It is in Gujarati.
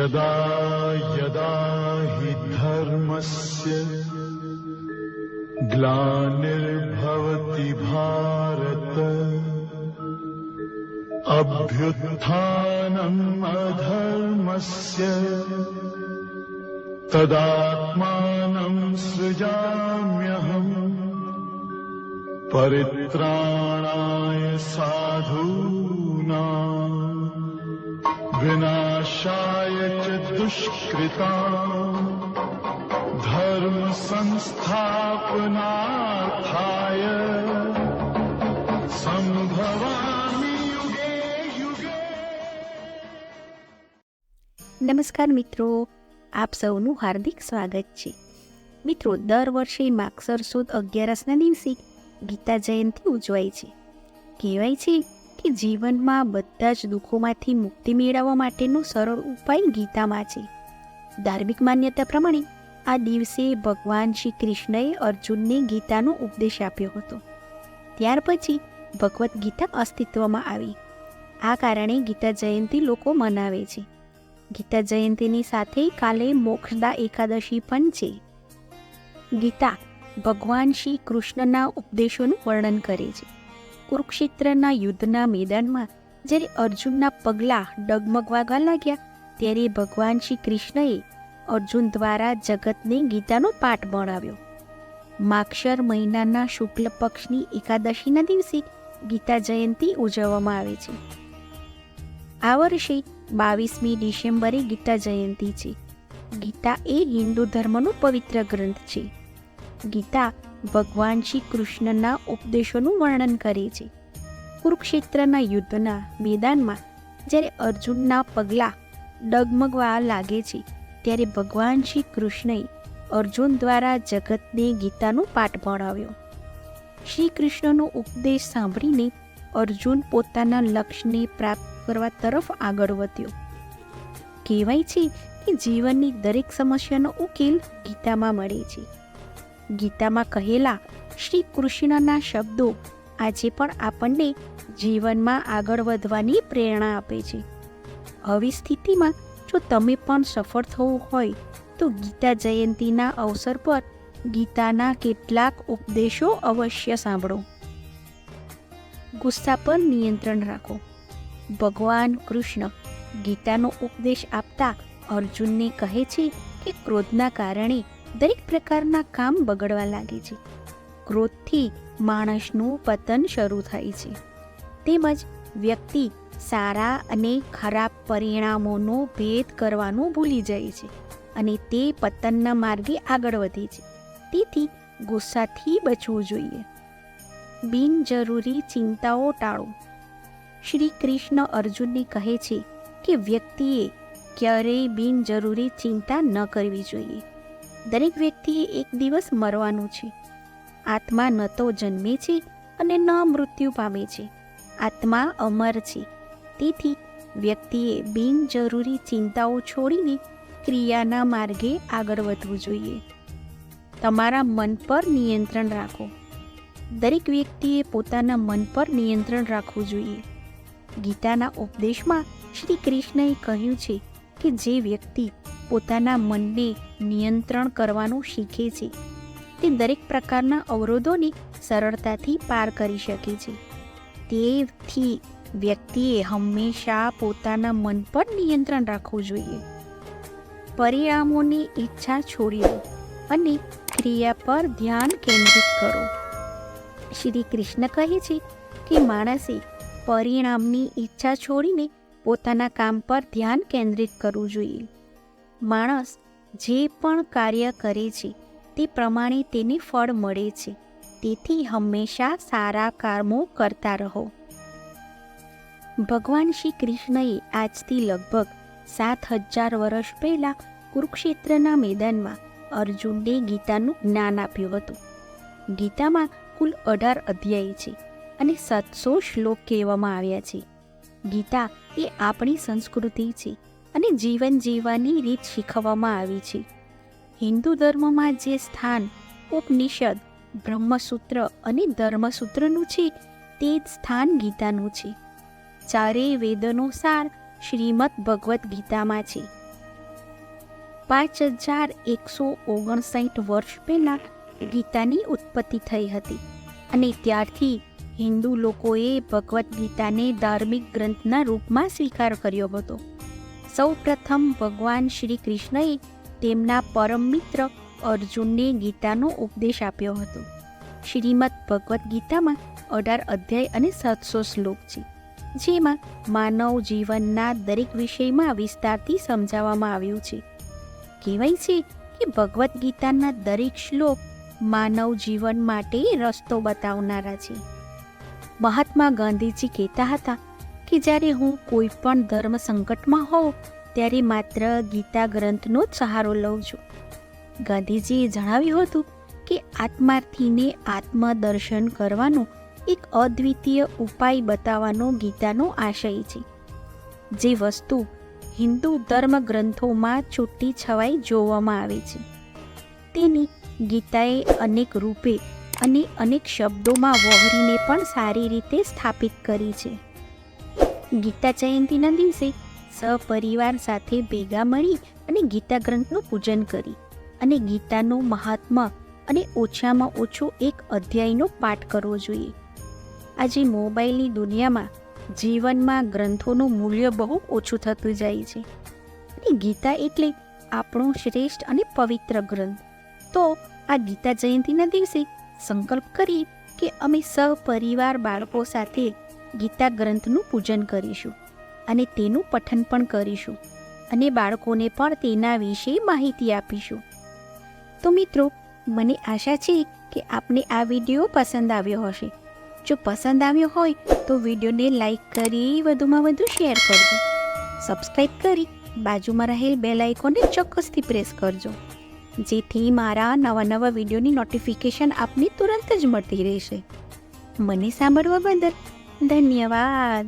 यदा यदा हि धर्मस्य ग्लानिर्भवति भारत अभ्युत्थानम् अधर्मस्य तदात्मानं सृजाम्यहम् परित्राणाय साधूनां विनाशाय च दुष्कृतां धर्म संस्थापनार्थाय संभवामि युगे युगे। નમસ્કાર મિત્રો, આપ સૌનું હાર્દિક સ્વાગત છે. મિત્રો, દર વર્ષે માગસર સુદ 11ના દિવસે ગીતા જયંતિ ઉજવાય છે. કહેવાય છે કે જીવનમાં બધા જ દુઃખોમાંથી મુક્તિ મેળવવા માટેનો સરળ ઉપાય ગીતામાં છે. ધાર્મિક માન્યતા પ્રમાણે આ દિવસે ભગવાન શ્રી કૃષ્ણએ અર્જુનને ગીતાનો ઉપદેશ આપ્યો હતો. ત્યાર પછી ભગવદ્ ગીતા અસ્તિત્વમાં આવી. આ કારણે ગીતા જયંતિ લોકો મનાવે છે. ગીતા જયંતિની સાથે કાલે મોક્ષદા એકાદશી પણ છે. ગીતા ભગવાન શ્રી કૃષ્ણના ઉપદેશોનું વર્ણન કરે છે. કુરુક્ષેત્રના યુદ્ધના મેદાનમાં જ્યારે અર્જુનના પગલાં ડગમગવા લાગ્યા ત્યારે ભગવાન શ્રી કૃષ્ણએ અર્જુન દ્વારા જગતને ગીતાનો પાઠ ભણાવ્યો. માગશર મહિનાના શુક્લ પક્ષની એકાદશીના દિવસે ગીતા જયંતિ ઉજવવામાં આવે છે. આ વર્ષે 22મી ડિસેમ્બરે ગીતા જયંતિ છે. ગીતા એ હિન્દુ ધર્મનો પવિત્ર ગ્રંથ છે. ગીતા ભગવાન શ્રી કૃષ્ણના ઉપદેશોનું વર્ણન કરે છે. કુરુક્ષેત્રના યુદ્ધના મેદાનમાં જ્યારે અર્જુનના પગલાં ડગમગવા લાગે છે ત્યારે ભગવાન શ્રી કૃષ્ણએ અર્જુન દ્વારા જગતને ગીતાનો પાઠ ભણાવ્યો. શ્રી કૃષ્ણનો ઉપદેશ સાંભળીને અર્જુન પોતાના લક્ષ્યને પ્રાપ્ત કરવા તરફ આગળ વધ્યો. કહેવાય છે કે જીવનની દરેક સમસ્યાનો ઉકેલ ગીતામાં મળે છે. ગીતામાં કહેલા શ્રી કૃષ્ણના શબ્દો આજે પણ આપણને જીવનમાં આગળ વધવાની પ્રેરણા આપે છે. આવી સ્થિતિમાં જો તમે પણ સફળ થવું હોય તો ગીતા જયંતિના અવસર પર ગીતાના કેટલાક ઉપદેશો અવશ્ય સાંભળો. ગુસ્સા પર નિયંત્રણ રાખો. ભગવાન કૃષ્ણ ગીતાનો ઉપદેશ આપતા અર્જુનને કહે છે કે ક્રોધના કારણે દરેક પ્રકારના કામ બગડવા લાગે છે. ક્રોધથી માણસનું પતન શરૂ થાય છે. તેમજ વ્યક્તિ સારા અને ખરાબ પરિણામોનો ભેદ કરવાનું ભૂલી જાય છે અને તે પતનના માર્ગે આગળ વધે છે. તેથી ગુસ્સાથી બચવું જોઈએ. બિનજરૂરી ચિંતાઓ ટાળો. શ્રી કૃષ્ણ અર્જુનને કહે છે કે વ્યક્તિએ ક્યારેય બિનજરૂરી ચિંતા ન કરવી જોઈએ. દરેક વ્યક્તિએ એક દિવસ મરવાનું છે. આત્મા ન તો જન્મે છે અને ન મૃત્યુ પામે છે. આત્મા અમર છે. તેથી વ્યક્તિએ બિનજરૂરી ચિંતાઓ છોડીને ક્રિયાના માર્ગે આગળ વધવું જોઈએ. તમારા મન પર નિયંત્રણ રાખો. દરેક વ્યક્તિએ પોતાના મન પર નિયંત્રણ રાખવું જોઈએ. ગીતાના ઉપદેશમાં શ્રી કૃષ્ણએ કહ્યું છે કે જે વ્યક્તિ પોતાના મનને નિયંત્રણ કરવાનું શીખે છે તે દરેક પ્રકારના અવરોધોને સરળતાથી પાર કરી શકે છે. તેથી વ્યક્તિએ હંમેશા પોતાના મન પર નિયંત્રણ રાખવું જોઈએ. પરિણામોની ઈચ્છા છોડી દો અને ક્રિયા પર ધ્યાન કેન્દ્રિત કરો. શ્રી કૃષ્ણ કહે છે કે માણસે પરિણામની ઈચ્છા છોડીને પોતાના કામ પર ધ્યાન કેન્દ્રિત કરવું જોઈએ. માણસ જે પણ કાર્ય કરે છે તે પ્રમાણે તેને ફળ મળે છે. તેથી હંમેશા સારા કર્મો કરતા રહો. ભગવાન શ્રી કૃષ્ણએ આજથી લગભગ 7000 વર્ષ પહેલાં કુરુક્ષેત્રના મેદાનમાં અર્જુનને ગીતાનું જ્ઞાન આપ્યું હતું. ગીતામાં કુલ 18 અધ્યાય છે અને 700 શ્લોક કહેવામાં આવ્યા છે. ગીતા એ આપણી સંસ્કૃતિ છે અને જીવન જીવવાની રીત શીખવવામાં આવી છે. હિન્દુ ધર્મમાં જે સ્થાન ઉપનિષદ, બ્રહ્મસૂત્ર અને ધર્મસૂત્રનું છે તે જ સ્થાન ગીતાનું છે. ચારેય વેદનો સાર શ્રીમદ ભગવદ્ ગીતામાં છે. 5159 વર્ષ પહેલાં ગીતાની ઉત્પત્તિ થઈ હતી અને ત્યારથી હિન્દુ લોકોએ ભગવદ્ ગીતાને ધાર્મિક ગ્રંથના રૂપમાં સ્વીકાર કર્યો હતો. સૌ પ્રથમ ભગવાન શ્રી કૃષ્ણએ તેમના પરમ મિત્ર અર્જુનને ગીતાનો ઉપદેશ આપ્યો હતો. શ્રીમદ ભગવદ્ ગીતામાં 18 અધ્યાય અને 700 શ્લોક છે, જેમાં માનવ જીવનના દરેક વિષયમાં વિસ્તારથી સમજાવવામાં આવ્યું છે. કહેવાય છે કે ભગવદ્ ગીતાના દરેક શ્લોક માનવ જીવન માટે રસ્તો બતાવનારા છે. મહાત્મા ગાંધીજી કહેતા હતા કે જ્યારે હું કોઈ પણ ધર્મ સંકટમાં હોઉં ત્યારે માત્ર ગીતા ગ્રંથનો જ સહારો લઉં છું. ગાંધીજીએ જણાવ્યું હતું કે આત્માર્થીને આત્મદર્શન કરવાનો એક અદ્વિતીય ઉપાય બતાવવાનો ગીતાનો આશય છે. જે વસ્તુ હિન્દુ ધર્મ ગ્રંથોમાં છૂટી છવાઈ જોવામાં આવે છે, તેની ગીતાએ અનેક રૂપે અને અનેક શબ્દોમાં વહોરીને પણ સારી રીતે સ્થાપિત કરી છે. ગીતા જયંતિના દિવસે સપરિવાર સાથે ભેગા મળી અને ગીતા ગ્રંથનું પૂજન કરી અને ગીતાનું મહાત્મ્ય અને ઓછામાં ઓછો એક અધ્યાયનો પાઠ કરવો જોઈએ. આજે મોબાઈલની દુનિયામાં જીવનમાં ગ્રંથોનું મૂલ્ય બહુ ઓછું થતું જાય છે અને ગીતા એટલે આપણો શ્રેષ્ઠ અને પવિત્ર ગ્રંથ. તો આ ગીતા જયંતિના દિવસે સંકલ્પ કરીએ કે અમે સપરિવાર બાળકો સાથે ગીતા ગ્રંથનું પૂજન કરીશું અને તેનું પઠન પણ કરીશું અને બાળકોને પણ તેના વિશે માહિતી આપીશું. તો મિત્રો, મને આશા છે કે આપને આ વિડીયો પસંદ આવ્યો હશે. જો પસંદ આવ્યો હોય તો વિડીયોને લાઈક કરી વધુમાં વધુ શેર કરજો. સબસ્ક્રાઈબ કરી બાજુમાં રહેલ બેલ આઇકોનને ચોક્કસથી પ્રેસ કરજો, જેથી મારા નવા વિડીયોની નોટિફિકેશન આપને તુરંત જ મળતી રહેશે. મને સાંભળવા બદલ ધન્યવાદ.